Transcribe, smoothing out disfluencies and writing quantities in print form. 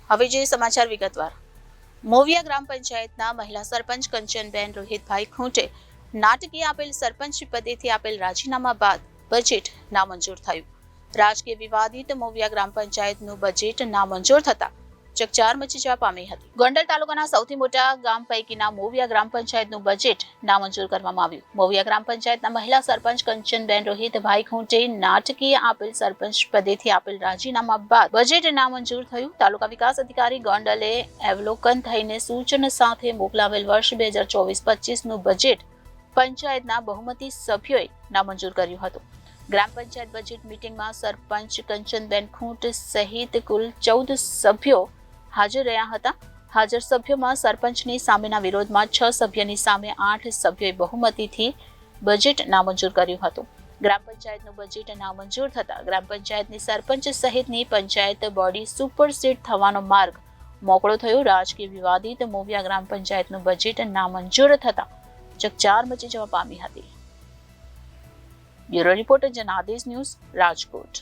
હવે જોઈએ સમાચાર વિગતવાર. મોવિયા ગ્રામ પંચાયતના મહિલા સરપંચ કંચનબેન રોહિતભાઈ ખૂંટે નાટકીય આપેલ સરપંચ પદેથી આપેલ રાજીનામા બાદ બજેટ નામંજૂર થયું. રાજકીય વિવાદિત મોવિયા ગ્રામ પંચાયતનું બજેટ નામંજૂર થતા ચકચાર મચી જવા પામી હતી. ગોંડલ તાલુકાના સૌથી મોટા ગામ પૈકીના મોવિયા ગ્રામ પંચાયતનું બજેટ નામંજૂર કરવામાં આવ્યું. મોવિયા ગ્રામ પંચાયતના મહિલા સરપંચ કંચનબેન રોહિતભાઈ ખૂંટે નાટકીય આપેલ સરપંચ પદેથી આપેલ રાજીનામા બાદ બજેટ નામંજૂર થયું. તાલુકા વિકાસ અધિકારી ગોંડલે અવલોકન થઈને સૂચના સાથે મોકલાવેલ વર્ષ 2024-25 નું બજેટ પંચાયતના બહુમતી સભ્યોએ નામંજૂર કર્યું હતું. ગ્રામ પંચાયત બજેટ મીટિંગમાં સરપંચ કંચનબેન ખૂંટ સહિત કુલ 14 સભ્યો હાજર રહ્યા હતા. હાજર સભ્યોમાં સરપંચની સામેના વિરોધમાં 6 સભ્યોની સામે 8 સભ્યોએ બહુમતીથી બજેટ નામંજૂર કર્યું હતું. ગ્રામ પંચાયતનું બજેટ નામંજૂર થતા ગ્રામ પંચાયતની સરપંચ સહિતની પંચાયત બોડી સુપરસીડ થવાનો માર્ગ મોકળો થયો. રાજકીય વિવાદિત મોવિયા ગ્રામ પંચાયતનું બજેટ નામંજૂર થતા ચકચાર મચી જવા પામી હતી. Bureau reporter Janadesh news, Rajkot.